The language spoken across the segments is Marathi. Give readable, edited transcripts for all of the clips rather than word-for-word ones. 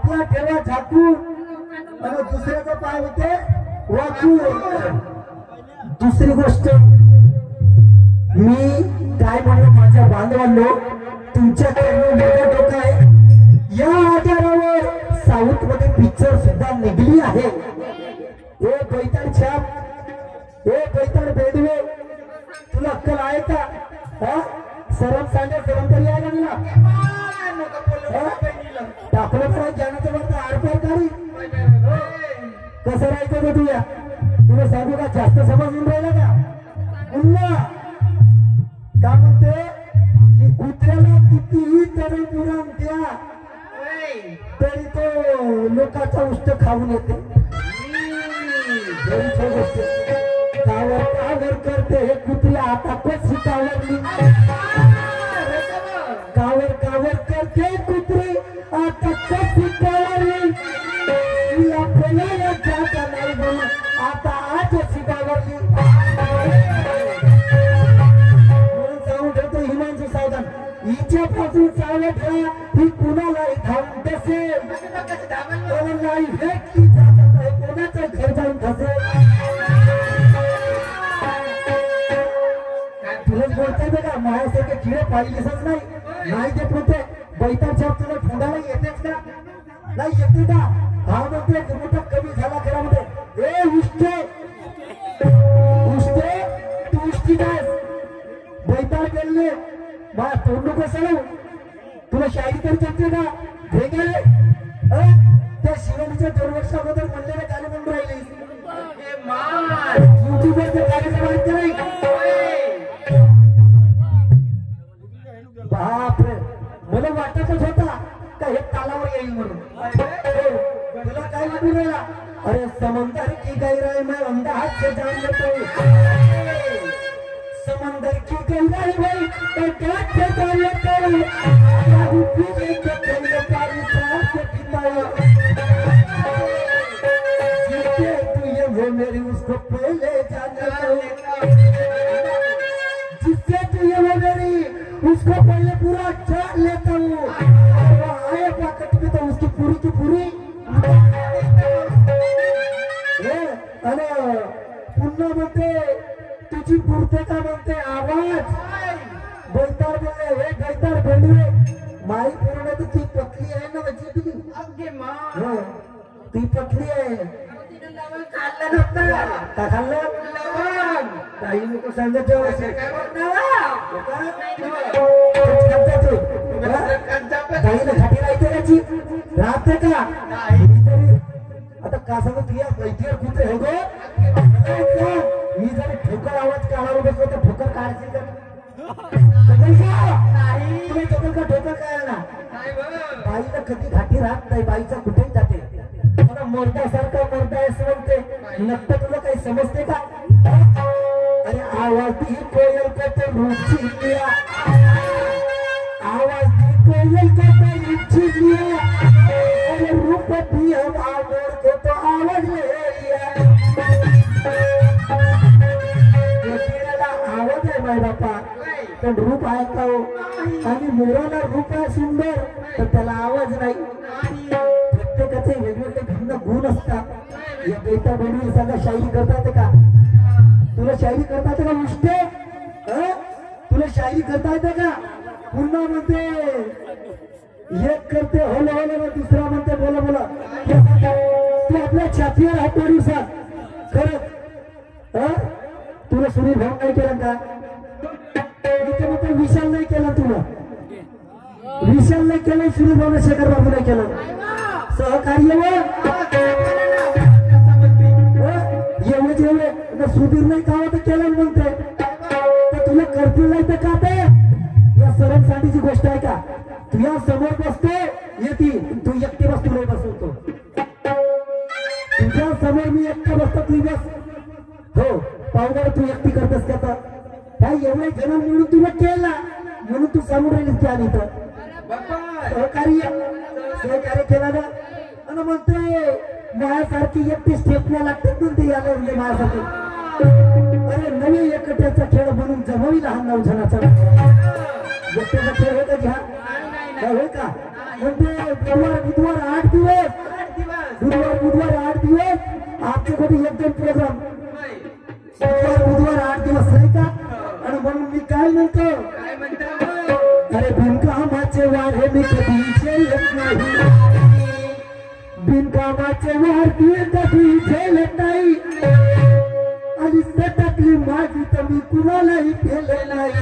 आपला ठेवा झाकून आणि दुसऱ्याचा पाय होते वाकून. दुसरी गोष्ट मी काय म्हणू माझ्या बांधवांनो, तुमच्याकडे मोठं डोकं आहे. या आधारावर साऊथ मध्ये पिक्चर सुद्धा निघली आहे. हे बैताड छाप, हे बैताड बेडवे, तुला अक्कल आहे का? सरम सांगा, सरम तरी आहे ना टाकलं तर ज्ञानाचं वरत आरपार काढी. कसं राहायचं का तुया? तुला सांगू का जास्त समजून राहिला का? पुन्हा का म्हणते की कुत्र्याला कितीही तरी पुराण द्या तरी तो लोकांचा उष्ट खाऊन येते. कावर कावर करते हे कुत्री आता पण शिकावरली. कावर कावर करते कुत्री आता पण शिकावरली. आपल्याला जाता नाही म्हणून आता आज शिकावरली. म्हणून जाऊन ठेवतो हिमांशू सावधान. हिच्यापासून सावध राहा, ही कुणालाही धावून बसेल. नाही व्यक्ती जात नाही, कोणाचं घर जाऊन फसेल. तुलाच बोलताय बघा, माझ्यासारखे किडे पाहिजेच नाही. नाही देत होते बैताड छाप तुला फोडायला येतेच का? नाही येते का? हा म्हणते मोठा कमी झाला घरामध्ये. ए उष्टे उष्टे तू उष्टी काय बैताड गेले बा तोंड नको सळू. तुला शायरी तरी जमते का? भेगाले त्या शिवणीच्या 2 वर्षा अगोदर म्हणलेले गाणे म्हणून राहिले. युट्यूबवर ते कार्यक्रम आहेत नाही. बापरे, मला वाटतच होता का हे तालावर येईल म्हणून. तुला काय लागून राहिला? अरे समंदर की गहराई में अंदाज से जान लेता हूँ. समंदर की गहराई में अंदाज से जान लेता हूँ. जिससे तू ये वो मेरी उसको पहले जान लेता हूँ. जिससे तू ये वो मेरी उसको पहले पूरा जान लेता हूँ. आए पाकट में तो उसकी पूरी की पूरी. अरे पुन्हा म्हणते तुझी पुरते का म्हणते आवाज. बैताड बोलले हे बैताड भेंडवे माई पूर्ण तर ती पतली आहे ना माझी. ती पतली आहे. का खाल्लं? काही नको सांगत काही घाटी राहते त्याची राहते का? आता का सांगू तुया बैठीवर कुत्रे हो गो. मी जरी ठोकर आवाज काढावं बसलो तर ठोकर काढायची का? तुम्ही ठोकर का ठोकर काय ना बाईला कधी घाटी राहत नाही. बाईचा कुठेही जाते. मला मोरदासारखा मोरदा असं म्हणते. नक्की तुला काही समजते का? अरे आवाज दी कोयल का तो रूप लिया. आवाज दी कोयल का तो रूप लिया. अरे रूप भी हम आवर को तो आवाज ले लिया. आवाज आहे माय बापा पण रूप आहे का हो? आणि मोराला रूप आहे सुंदर तर त्याला आवाज नाही. प्रत्येकाचे वेगवेगळे भिन्न गुण असतात. या बेटा बहिणी सांगा शायरी करतात का? तुला शायरी करता येते का उष्टे? तुला शायरी करता येते का? पुन्हा म्हणते एक करते होल होल ना दुसरा म्हणते बोला बोला. तू आपल्या छातीवर हात मारू सांग खरं. तुला सुनील भाऊ नाही केला का? इथे म्हणते विशाल नाही केला. तुला विशाल नाही केलं, सुनील भाऊ शेखर बाबू नाही केलं. सहकार्य एवढे जेवढे सुधीर नाही का तर केलं म्हणते. तर तुला करतील नाही तर का? ते या सरम सांडीची गोष्ट आहे का? तुझ्या समोर बसते येतील, तू एकटी बसतो नाही बसवतो. तुझ्या समोर मी एकटा बसतो तू बस. हो पावडर तू एकटी करतेस का? काय एवढे जण म्हणून तुला केला म्हणून तू समोर राहिलीस की आली तर सहकार्य केला ना. आणि म्हणते माझ्यासारखी एकटी स्टेपला लागतात म्हणते याला म्हणजे माझ्यासाठी. अरे नवी एकट्याचा खेळ म्हणून जमावी लहान 9 जणाचा. एकट्याचा खेळ होता घ्या होय का? म्हणजे बुधवार 8 दिवस बुधवार 8 दिवस आमच्याकडे एकदम प्रोग्राम बुधवार 8 दिवस नाही का आणि म्हणून मी काय म्हणतो अरे बिनकामाचे वार हे मी कधी झेलत नाही बिनकामाचे वार मी कधी झेलत नाही आणि सटकली माझी तर मी कुणालाही केले नाही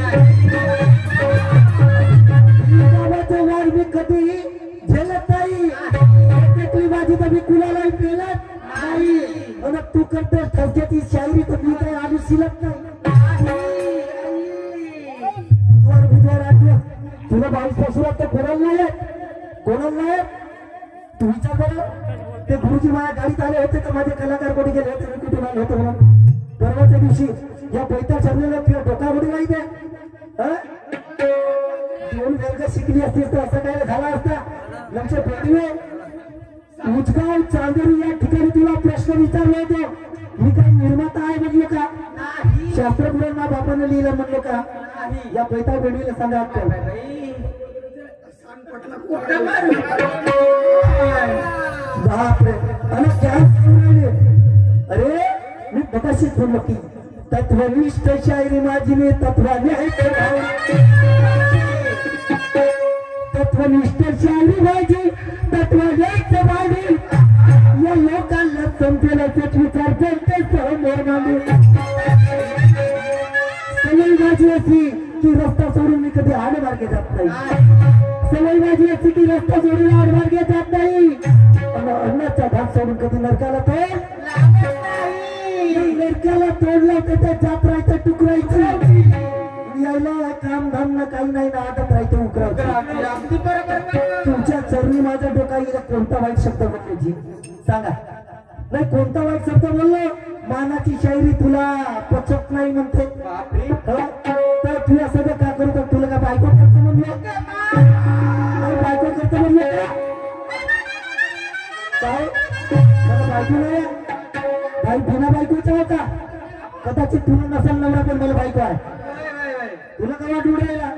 बिनकामाचे वार मी कधी झेलत नाही सटकली माझी तर मी कुणालाही केलत नाही आणि तू करते ठसक्याची शायरी तर मी काही आधी शिलत नाही बुधवार 8 दिवस तुला 22 पासून तर कोणाला नाही तू विचार बरं ते गुरुजी माझ्या गाडीत आले होते तर माझे कलाकार कोणी गेले होते मी कुठे आले होते म्हणून परवाच्या दिवशी या पैता ठरलेला डोकावडी माहिती आहे 2 वर्ग शिकली असतीस तर असं काय झाला असता लक्ष पडले उचगाव चांदेरी या ठिकाणी तुला प्रश्न विचारला होतो मी काही निर्माता आहे म्हणलो का शास्त्रज्ञांना बापाने लिहिलं म्हणलो का या पैता बेडीला सांगा बापरे आणि काय अरे मी बघाशीच बोललो की तत्वनिष्ठ शायरी माझी मी तत्वाने तत्वनिष्ठ शायरी माझी तत्वाने वाढी या लोकांना समजेल असंच विचार करते समोर मांडू सवय माझी अशी की रस्ता सोडून मी कधी आडमार्गे जात नाही सवय माझी अशी की रस्ता सोडून आडमार्गे जात नाही अन्नाचा भाग सोडून कधी नरकाला नरकाला तोडला त्याच्या जात राहायचं टुकरायचं यायला काम धाम ना काही नाही ना आदत राहायचं उकरायचं तुमच्या चरणी माझं डोका येईल कोणता वाईट शब्द म्हटल्याची सांगा नाही कोणता वाईट शब्द बोललो मानाची शायरी तुला पचत नाही म्हणते तर तुला सगळं का करू तर तुला का बायको करतो म्हणलं बायको करतो म्हणलं काय मला बायको नाही भाई बिना बायकोचा हो का कदाचित तुला नसेल नवरा पण मला बायको आहे तुला काय डोळ्याला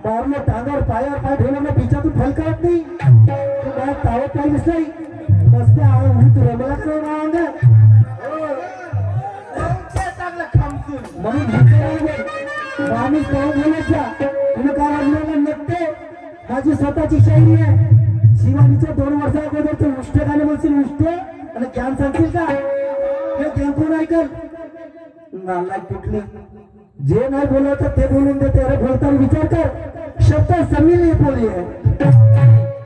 मारलं टांगावर पायावर पाय ठेवलं ना बिचातून फल करत नाही तू काय तावत पाहिजेच नाही मस्त रमला कर म्हणून माणूस काय बोलायचा तुला काय वाजलेलं नसते माझी स्वतःची शायरी आहे शिवानीच्या 2 वर्षा अगोदरचे उष्ट गाणे म्हणतील उष्ट आणि ज्ञान सांगतील का हे ज्ञान कोण ऐकल नालायक कुठली जे नाही बोलायचं ते बोलून देते अरे बोलताना विचार कर शब्द सम्मिलित बोलिए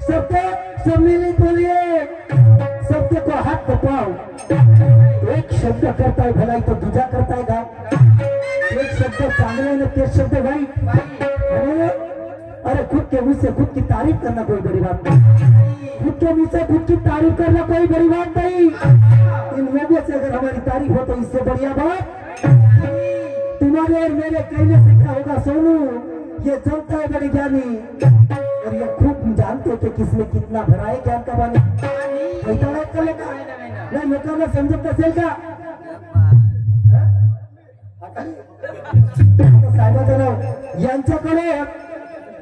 शब्द सम्मिलित बोलिए शब्द को हाथ पकवाओ एक शब्द करताय भलाई तो दूजा करताय का एक शब्द चांगले ना ते शब्द वाईट अरे खुद के मुझसे खुद की तारीफ करना कोई बड़ी बात नहीं खुद के मुझसे खुद की तारीफ करना कोई बड़ी बात नहीं इन लोगों से अगर हमारी तारीफ हो तो इससे बढ़िया बात तुम्हारे और मेरे कहने से क्या होगा सोनू ये चलता है बड़ी ज्ञानी और ये खूब जानते हो कि किसमें कितना भरा है ज्ञान का पानी नहीं लोकांना समजत नसेल का साहेबाचं नाव यांच्याकडे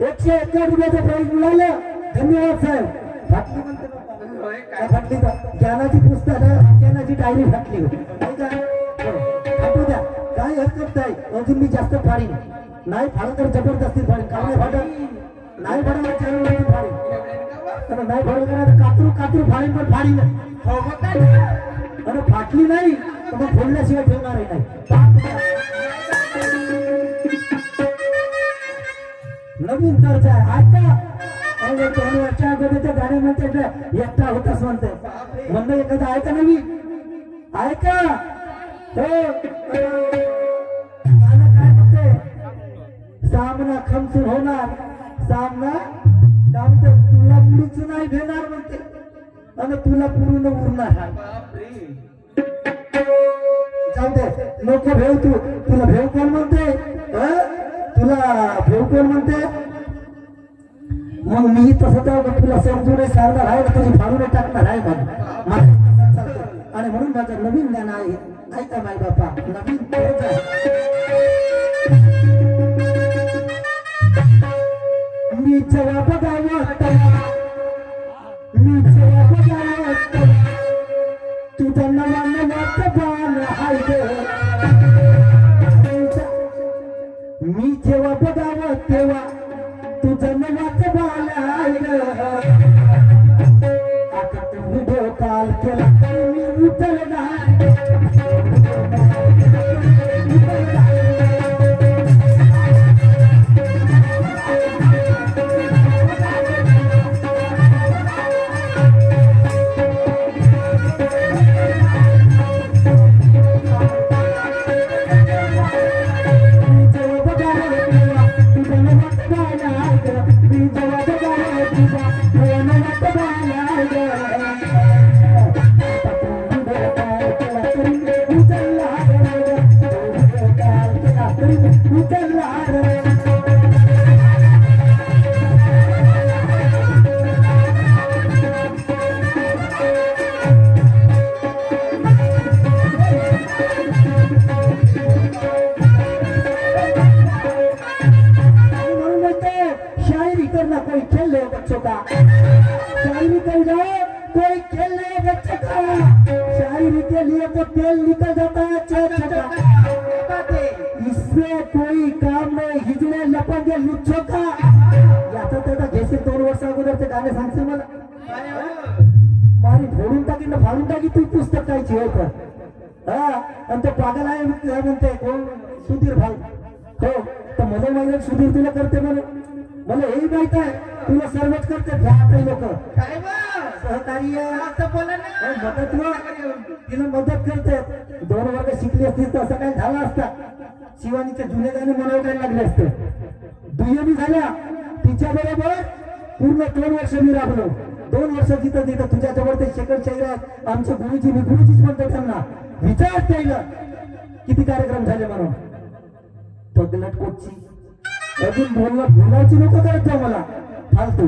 101 रुपयाचं प्राईज मिळालं धन्यवाद साहेब फाटली ज्ञानाची पुस्तकं ज्ञानाची डायरी फाटली फाटू द्या काय हरकत नाही अजून मी जास्त फाडीन नाही फाडा तर जबरदस्ती फाडीन का नाही फाडत नाही फाडा फाडीन नाही फाडलं का नाही कातरू फाडीन पण फाडीन आणि फाटली नाही तर मग फोडल्याशिवाय ठेवणार नाही नवीन खर्च आहे आता 2 वर्षा अगोदरच्या गाण्या म्हणते एकटा होताच म्हणते म्हणणं एखादं आहे का नवीन आहे का काय म्हणते सामना खमसून होणार सामना तुला मुलीच नाही घेणार म्हणते आणि तुला पूर्ण उरणार जाऊ दे नको भेव तुला भेव कोण म्हणते तुला भेव कोण म्हणते मग मी तसं तर तुला समजून सांगणार आहे तुझी फाडून टाकणार आहे आणि म्हणून माझं नवीन ज्ञान आहे ऐका माय बापा नवीन मी जवाब द्यावा तलवार शायरी करना कोई खेल ले बच्चों का, शायरी कर जाओ कोई खेल ले बच्चों का, शायरी के लिए तो तेल निकल जाता है छोटा, इसमें कोई काम नहीं, हिजडे लपंगे लुच्चो का। याचा त्याचा घेशील 2 वर्ष अगोदरचे गाणे सांगशील मला, मारी फोडून टाकी ना फाडून टाकी तू पुस्तक कायची होय तर हा। आणि तो पागल आहे म्हणते कोण सुधीर भाई, हो तर मला माहिती सुधीर तुला करते म्हणून, मला हेही माहित आहे तुला सर्वच करते काही लोक सहकार्य मदत तिला मदत करते। 2 वर्ग शिकली असतील तर असं काही झालं असता, शिवानीचे जुने गाणे मनवायला लागले असते। दुय्यमी झाल्या तिच्या बरोबर पूर्ण 2 वर्ष मी राबलो, 2 वर्ष जिथं तिथं तुझ्याजवळ ते शेखर शाहीर आहेत आमचे गुरुजी, मी गुरुजीच म्हणतो त्यांना, विचार त्याला किती कार्यक्रम झाले म्हणून। पगलट कोटची अजून बोलायची नको करत जाऊ मला फालतू,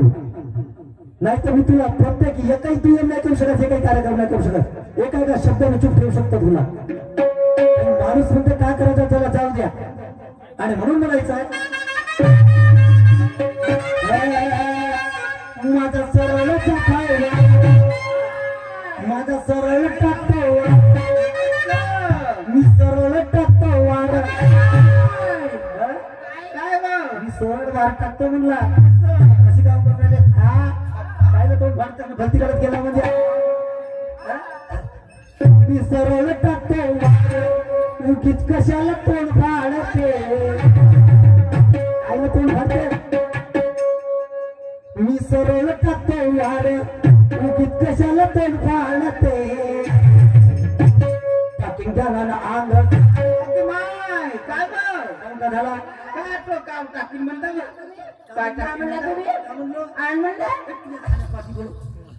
नाही तर मी तुला प्रत्येक एकही तू नाही करू शकत, एकही कार्यक्रम नाही करू शकत, एका शब्दाने चूप ठेवू शकतो तुला। माणूस म्हणते काय करायचं त्याला जाऊ द्या, आणि म्हणून म्हणायचं आहे माझा सरळ टाकायला, माझा सरळ टाकतो मी, सरळ टाकतो वार, मी सरळ वार टाकतो म्हणला, कशी काम करणारे हा काय तो भरती करत गेला म्हणजे, मी सरळ टाकतो वार उगीच कशाला तोंड फाडते, आईला तोंड फाडते, मी सरळ टाकतो वार उगीच कशाला तोंड फाडते, टाकिंग जाणार अंग काय झाला काय तो काम टाकीन म्हणता काय टाकीन तुम्ही आण म्हणता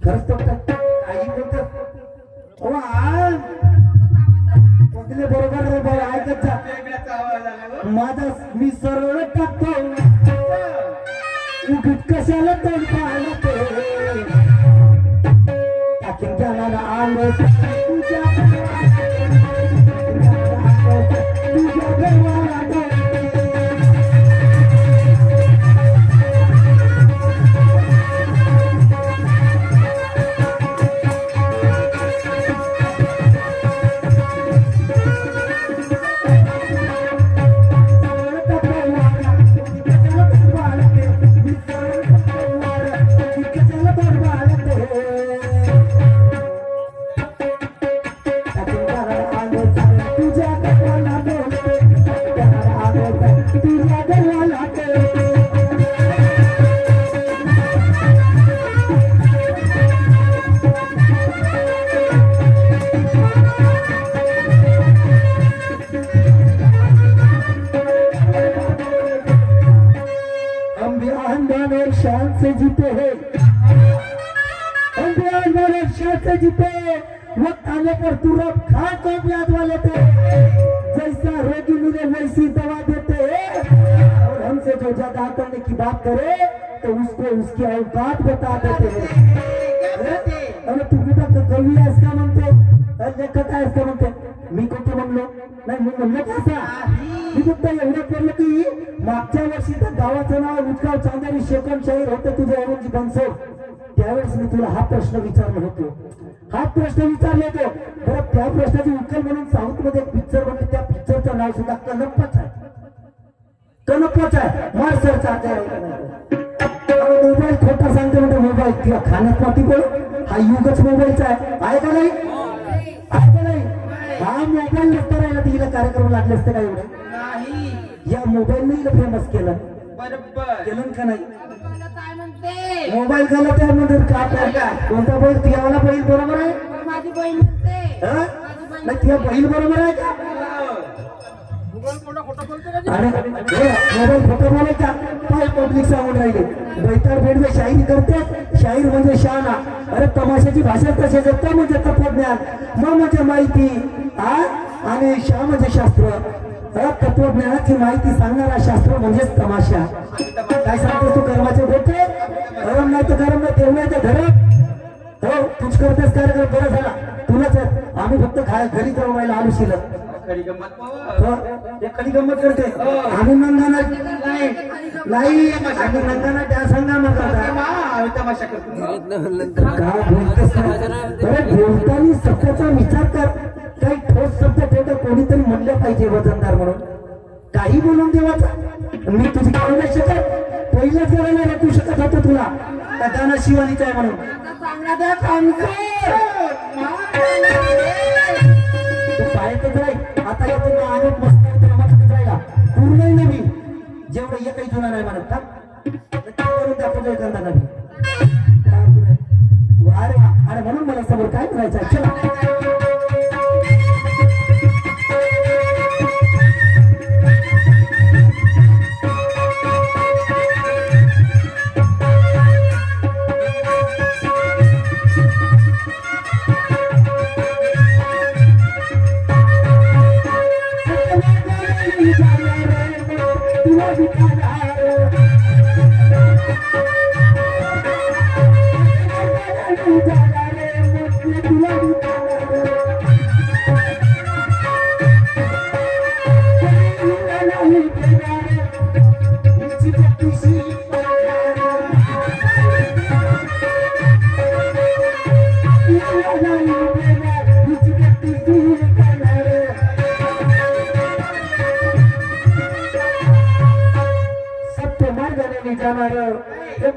खरंच तो काही बोलतो ओ आण बरोबर रे बाई ऐकत जा माझा, मी सरळ टाकतो उगीच कशाला तोंड पाहते, टाकीन जाणार अंग तुझ्या से जीते हैं, हम बिहार से जीते, वक्त आने पर तुरंत खा को याद वाले थे, जैसा रोगी मिले वैसी दवा देते हैं, और हमसे जो ज्यादा करने की बात करे तो उसको उसकी औकात बता देते हैं। अरे तू बेटा कवी आहेस का म्हणते, लेखक आहेस का म्हणते, मी कुठे म्हणलो नाही, मी म्हणलो कसा मी फक्त एवढं केलं की मागच्या वर्षी तर गावाचं नाव उचकाव चांदेरी शेकन शाहीर होते तुझे औरंगजेब बनसोड, त्यावेळेस मी तुला हा प्रश्न विचारला होतो, हा प्रश्न विचारला होतो बरं, त्या प्रश्नाची उत्तर म्हणून साऊथ मध्ये एक पिक्चर बनले, त्या पिक्चरचं नाव सुद्धा कनप्पाच आहे, कनप्पाच आहे, मार सरचा मोबाईल खोटा सांगते म्हणजे मोबाईल किंवा खाण्यात पाठी पण हा युगच मोबाईलचा आहे का नाही, आहे का नाही, हा मोबाईल नसता राहिला तर हिला कार्यक्रम लागले असते का एवढे नाही, या मोबाईलने हिला फेमस केलं, बरोबर केलं का नाही, मोबाईल केला त्यामध्ये का कोणता बैल तियावाला बैल बरोबर आहे, माझी बहीण नाही तिया बहीण बरोबर आहे का, अरे मोबाईल खोटं बोलायचा काय पब्लिक सांगून राहिले, बैतार बेडवे शाहीर करतात, शाहीर म्हणजे शहाणा, अरे तमाशाची भाषा तसेच त म्हणजे तत्वज्ञान, म म्हणजे माहिती आणि शा म्हणजे शास्त्र, तत्वज्ञानाची माहिती सांगणारा शास्त्र म्हणजेच तमाशा. काय सांगतोस तू? कर्माचे बोटे गरम नाही तर गरम नाही, तेवढ्याच्या घरात हो तूच करतेस कार्यक्रम. बरं झाला तुलाच आम्ही फक्त घरी जाऊन व्हायला आलो शिल्लक. खरी गंमत करते आम्ही नंगाना नाही, आम्ही नंगाना त्या सांगा मग तमाशा करतो. काय बोलतेस? अरे बोलताना सत्याचा विचार कर. काही ठोस शब्द ठेवता कोणीतरी म्हणलं पाहिजे वजनदार म्हणून. काही बोलून देवाचा मी तुझी करू नाही शकत. पहिल्याच करायला राखू शकत होतो तुला त्या गाणं शिवानीचं आहे म्हणून. तू पाहतच राही आता येतो ना अनेक मस्त राहिला पूर्ण नाही मी जेवढं हे काही जुना नाही म्हणत का करून दाखवतो एखादा नवी अरे अरे म्हणून मला समोर काय करायचं. चला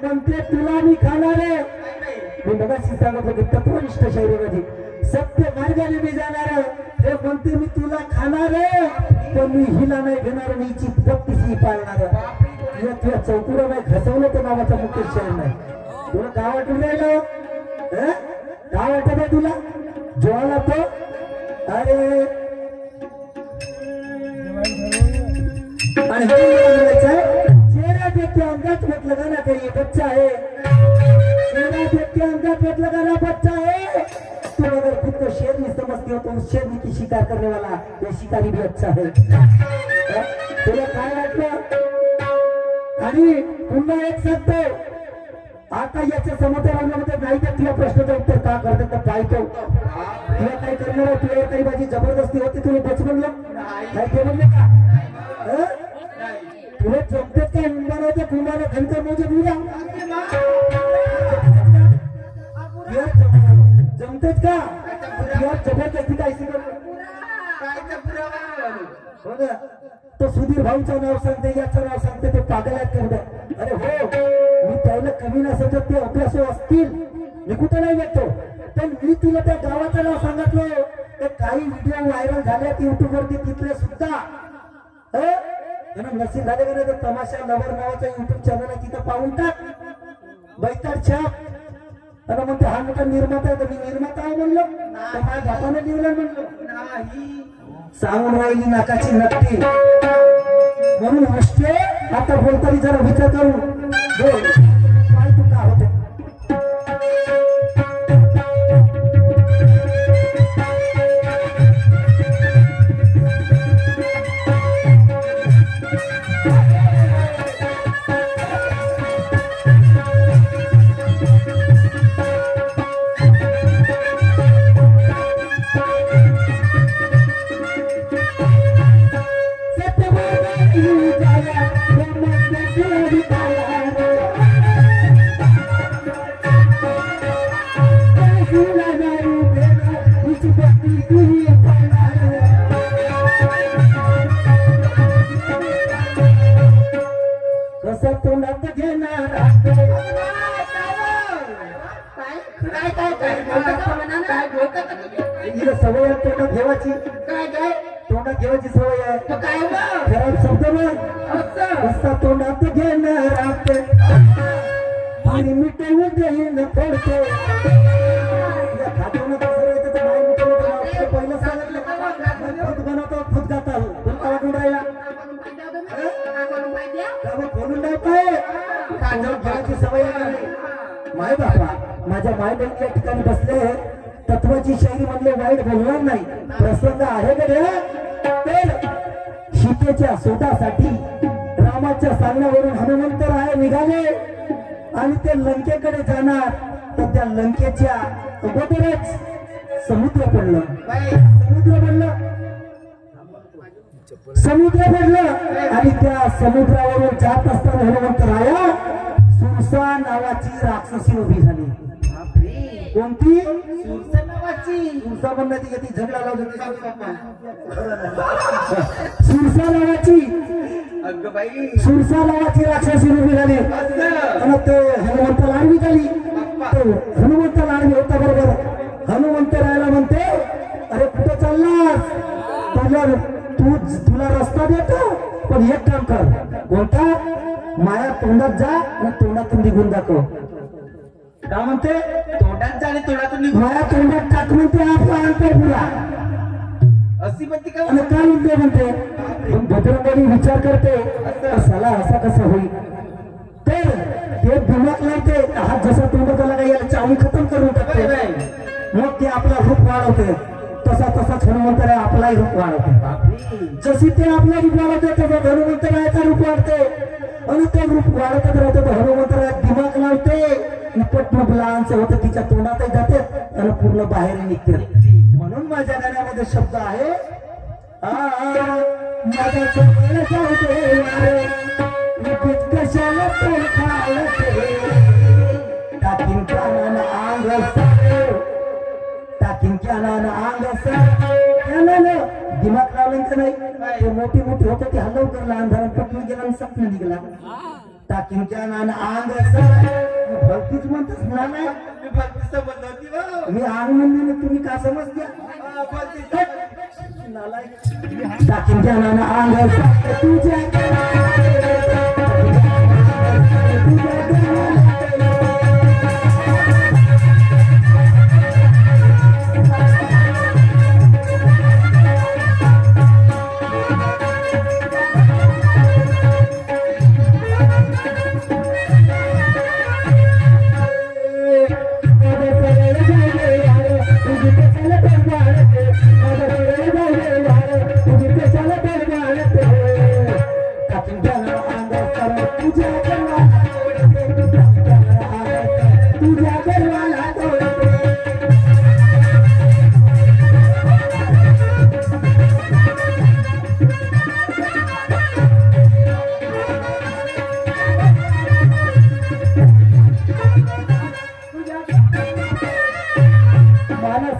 म्हणते तुला मी खाणार. मी मगाशी सांगत होते तत्वनिष्ठ शैलीमध्ये सत्य मार्गाने मी जाणार. ते म्हणते मी तुला खाणार पण मी हिला नाही घेणार. मी हिची पत्तीशी पाळणार. तुला चौकुडा नाही घसवलं तर नावाचा मुख्य शहर नाही. तुला काय वाटून राहिलं? काय वाटत आहे तुला? जेवायला तो अरे आणि चेहरा देखते अंदाज मत लगाना चाहिए बच्चा है. चेहरा देखते अंदाज मत लगाना बच्चा है. तुम अगर खुद को शेर नहीं समझते हो तो उस शेरनी की शिकार करने वाला ये शिकारी भी अच्छा है. तुला काय वाटलं? आणि पुन्हा एक सांगतो आता याच्या समोर नाही तर तुला प्रश्नाचं उत्तर का करते तर पाहतो तुला काय करणार. तुला काही माझी जबरदस्ती होती तुला बचपनला काय ते म्हणले का? तुला जमतेच काय बनवते कुंभाला घंटा मोजे बुरा जमतेच का? जबरदस्ती काय हो ना. तो सुधीर भाऊचं नाव सांगते याचं नाव सांगते ते पागल आहेत तेवढं. अरे हो मी त्याला कमी नसत ते अभ्यास असतील मी कुठं नाही येतो पण मी तुला त्या गावाचं नाव सांगितलं. तर काही व्हिडिओ व्हायरल झाल्यात युट्यूब वरती तिथले सुद्धा नसीब झाले का नाही तर तमाशा लवर नावाचा युट्यूब चॅनल आहे तिथं पाहून टाक. बैताड छाप आता म्हणते हा मोठा निर्माता आहे तर मी निर्माता आहे म्हणलो तर माझ्या बापाने लिहिलं म्हणलो नाही. सांगून राहिली नाकाची नक्की म्हणून हसते. आता बोलताना जरा विचार करून बोल काय तू का होते. सवय तोंडात घेवायची काय काय तोंडात घेवायची सवय आहे काय खराब शब्द बघ तोंडात घेणार आणि मिटवून देईन पडतो खातो पहिलं सांगितलं खुद बनवतो खुद जाता कोणता वाटून राहिला बोलून नाही घ्यायची सवय आहे. माय बापा माझ्या माय बहिणी या ठिकाणी बसले तत्वाची शैली म्हणले वाईट बोलणार नाही. प्रसंग आहे का रे सीतेच्या शोधासाठी रामाच्या सांगण्यावरून हनुमंतराय निघाले आणि ते लंकेकडे जाणार. तर त्या लंकेच्या अगोदरच समुद्र पडलं. समुद्र पडलं आणि त्या समुद्रावरून जात असताना हनुमंतराया सुरसा नावाची राक्षसी उभी झाली. कोणती? सुरसा नावाची. सुरसा म्हणण्याची किती झगडा लावतो. सुरसा नावाची सुरसा नावाची राक्षसी उभी झाली आणि ते हनुमंताला आडवी झाली. हनुमंताला आडवी होता बरोबर हनुमंतरायाला म्हणते, अरे कुठे चाललास? तुला रस्ता देतो पण एक काम कर. कोणता? माया तोंडात जा आणि तोंडातून निघून दाखव. काय म्हणते? तोंडात जा आणि तोंडातून निघून. माया तोंडात टाक म्हणते आपला अंतर पुरा अशी म्हणते का? आणि काय म्हणते? बजरंगबली विचार करते साला असा कसा होईल. तर ते दिमाग लावते हात जसा तोंडात आला याला चावी खतम करून टाकते. मग ते आपला रूप वाढवते. तसा तसाच हनुमंतराय आपलाही रूप वाढवते. जशी ते आपला रूप वाढवते तसं हनुमंतरायाचा रूप वाढते आणि ते रूप वाढतच राहते. तर हनुमंतराय दिमाग लावते पटन लहानसे होते तिच्या तोंडातही जाते आणि पूर्ण बाहेर निघते. म्हणून माझ्या गाण्यामध्ये शब्द आहे टाकीन कानानं अंग टाकीन कानानं अंग दिमाग लावलं का नाही. ते मोठी मोठी होते ते हलव करला अंधारात पटून गेला आणि सपन निघाला. टाकीन कानानं अंग भक्तीच म्हणतच म्हणाला. मी अंग म्हणले तुम्ही का समजत्या? टाकीन कानानं अंग तुझ्या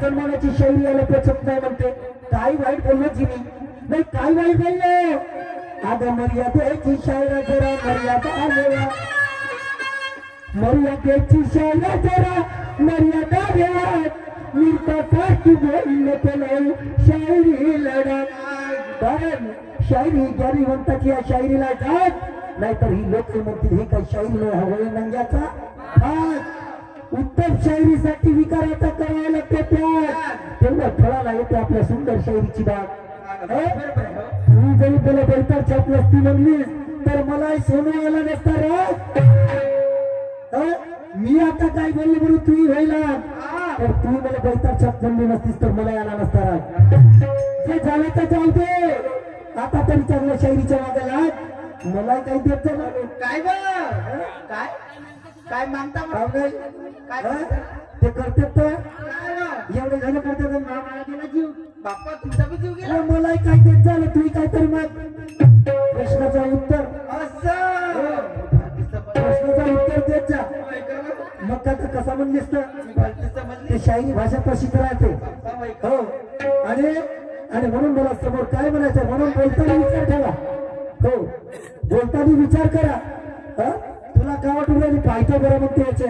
सन्मानाची शैली याला पचत नाही म्हणते. काही वाईट बोललो जिनी नाही काही वाईट बोललो. अगं मर्यादेची शायरा जरा मर्यादा आलेला मर्यादेची शायरा जरा मर्यादा देवा निर्तासारखी बोलले नाही शायरी लढा. कारण शायरी गरिवंताची या शायरीला जात नाहीतर ही लोक म्हणतील हे काही शायरी नाही हवं नंग्याचा हात. उत्तम शायरीसाठी विकाराचा करावा लागतो तेवढं फळाला येते आपल्या सुंदर शायरीची बाग. तू जरी तुला बैतर छाप नसती म्हणलीस तर मला सोनं आला नसता. मी आता काय बोलले म्हणून तूही व्हायला तर तू मला बैतर छाप म्हणली नसतीस तर मला आला नसता. जे झालं तर जाऊ दे. आता तरी चांगल्या शायरीच्या मागायला मला काही देत काय काय काय मागता ते करते तर एवढे झालं करते जीव बाप्पा तुमचा बी जीव गेला. मला काय देत झालं तुम्ही काहीतरी मग प्रश्नाचं उत्तर प्रश्नाचं उत्तर देत जा. मग का कसा म्हणलीस तर शायरी भाषा प्रसिद्ध राहते. हो आणि म्हणून मला समोर काय म्हणायचं म्हणून बोलताना विचार ठेवा. हो बोलताना विचार करा. तुला काय वाटून राहिली पाहतो बरं म्हणते याचे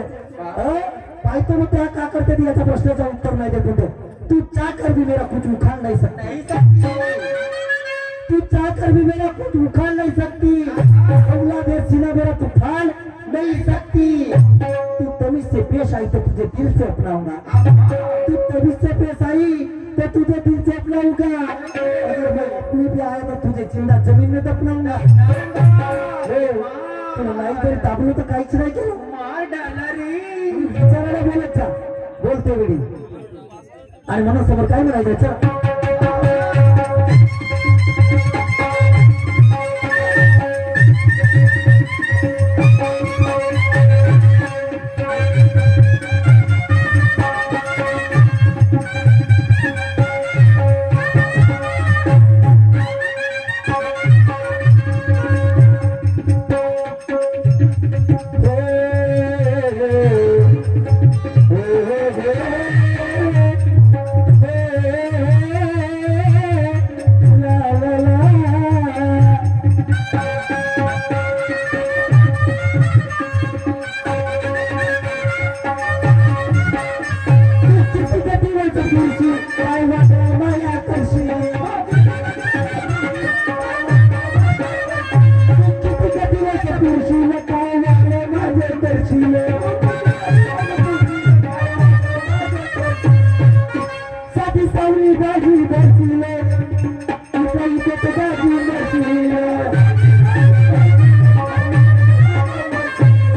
पाहतो मग त्या का करते याच्या प्रश्नाचं उत्तर नाही देत म्हणते. तू चा कर भी मेरा कुछ उखाड़ नहीं सकती. तू चा कर भी मेरा कुछ उखाड़ नहीं सकती. अगला देर सीना मेरा तूफान नहीं सकती. तू तमीज से पेश आई तो तुझे दिल से अपनाऊंगा. तू तमीज से पेश आई तो तुझे दिल से अपनाऊंगा. अगर मैं अपनी भी आया तो तुझे जिंदा जमीन में दफनाऊंगा. नाही तरी दाबलो तर काहीच नाही केलं. विचारायला बोलत जा बोलते वेळी. आणि म्हणून समोर काय म्हणायचं दागी मरशील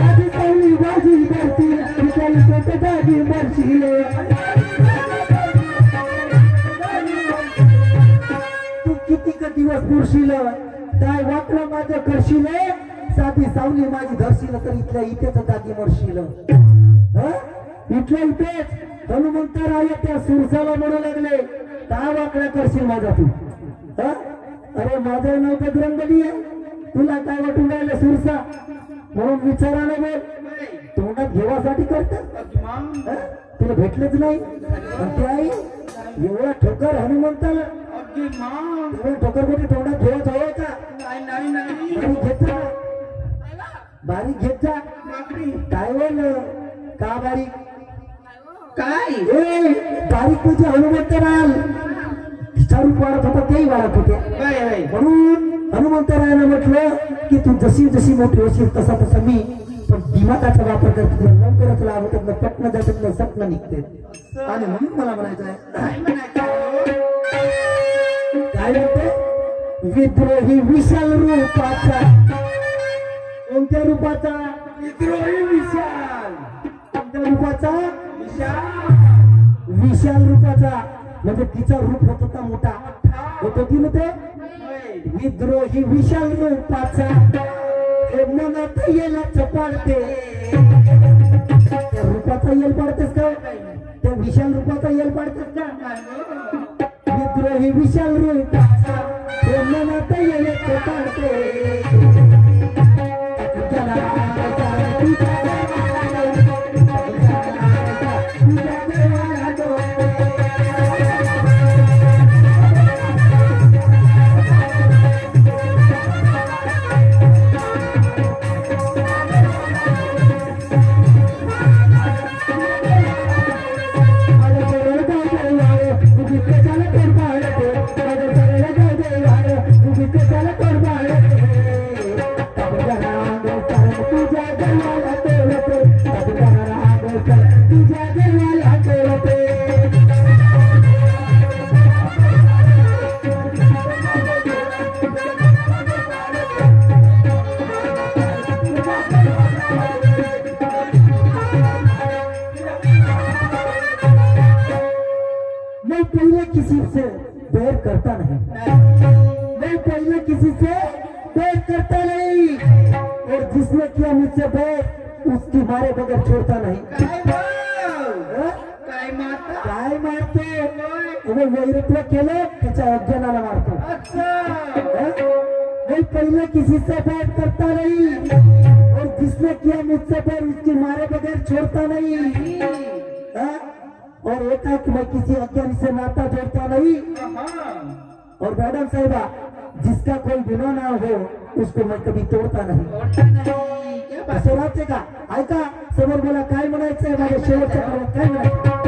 आधी सावली बाजी करतील विचारी पोट दागी मरशील तू किती का दिवस पुरशील काय वाटलं माझं करशील साधी सावली माझी धरशील तर इथल्या इथेच दागी मरशील इथल्या इथेच हनुमंतराय त्या सुरसाला म्हणू लागले काय वाकडा करशील माझा तू अरे माझं नाव बजरंगबली आहे तुला काय वाटून राहिलं सुरसा म्हणून विचारायला बोल तोंडात घेवासाठी करतात तुला भेटलेच नाही ते आई एवढा ठोकर हनुमंताला एवढा ठोकर कोणी तोंडात घेवाच हवं का बारीक घेत जा बारीक घेत जा काय बोल का बारीक काय बारीक तुझे हनुमंतराल रूप वाढत होता तेही वाढत होते म्हणून हनुमंतरायानं म्हटलं की तू जशी जशी मोठी होशील तसा तसा मी पण दिमागाचा वापर करतो लवकरच लावत पटन जातात स्वप्न निघते आणि म्हणून मला म्हणायचं आहे काय म्हणते विद्रोही विशाल रूपाचा कोणत्या रूपाचा विद्रोही विशाल कोणत्या रूपाचा विशाल रूपाचा म्हणजे तिचा रूप होत होता मोठा होतो की ते विद्रोही विशाल रूपाचा मनात येला चपाळते त्या रूपाचा येल पाडतेस का त्या विशाल रूपाचा येल पाडतेस का विद्रोही विशाल रूपाचा मनात येला चपाळते उसकी मारे बगैर छोड़ता नहीं काय मारतो वैरत्व केलं त्याच्या अज्ञानाला मारतो मैं पहले किसी से बैर करता नहीं और जिसने किया मुझसे बैर उसकी मारे बगैर छोड़ता नहीं और एक है कि मैं किसी अज्ञानी से नाता जोड़ता नहीं और मैडम साहिबा जिसका कोई गुनाह ना हो उसको मैं कभी तोड़ता नहीं असं राहते का ऐका समोर मला काय म्हणायचंय माझ्या शेवटच्या पर्वात काय म्हणायचं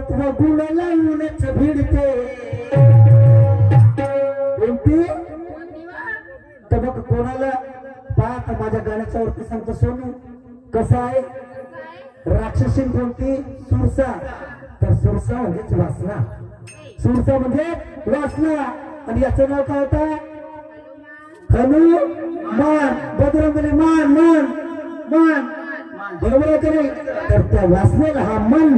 तत्व गुण लावूनच भिडते कोणती तर मग कोणाला पाहता माझ्या गाण्याच्या वरती सांगतो सोनू कसं आहे राक्षसीन कोणती सुरसा तर सुरसा म्हणजेच वासना सुरसा म्हणजे वासना आणि याचं नाव काय होतं हनुमान बजरंगबली मान मान मान बरोबर आहे का नाही तर त्या वासनेला हा मन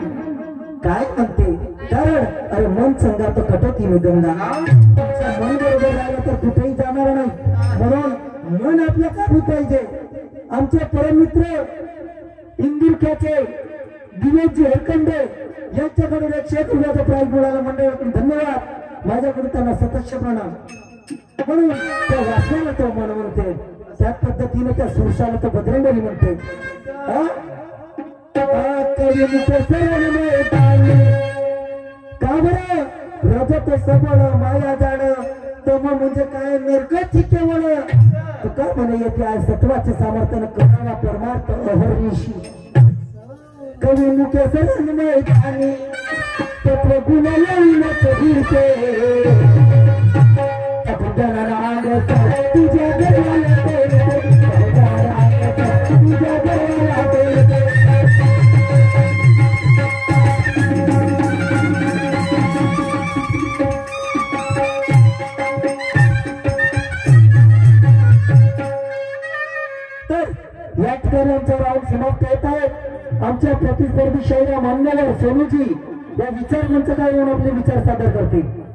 काय म्हणते कारण अरे मन संघात कटोती निगंगा मन बरोबर राहिलं तर कुठेही जाणार नाही म्हणून मन आपल्या काबूत पाहिजे आमचे परममित्र इंदुरख्याचे दिवेशजी हरखंडे यांच्याकडून 101 रुपयाचा प्राईज मिळाला मंडळाकडून धन्यवाद माझ्याकडून त्यांना सतस्य प्रणाम म्हणून त्या वासनेला तो मन म्हणते त्या पद्धतीने त्या सुरसाला तो बजरंगबली म्हणते का बरं रजत सबळ माया जाण तो म्हणजे काय निर्गती केवळ तो का म्हणे येते आज सत्वाचे सामर्थ्यानं करावा परमार्थ अहर्निशी कवी मुखे सरण मैदानी तत्व गुण लावूनच भिडते तुझ्या देवाला तुझ्या देवाला या ठिकाणी आमचा राऊंड समाप्त होत आहे आमच्या प्रतिस्पर्धी शौर्य मान्यवर सोनूजी या विचार मंचावर येऊन आपले विचार सादर करतील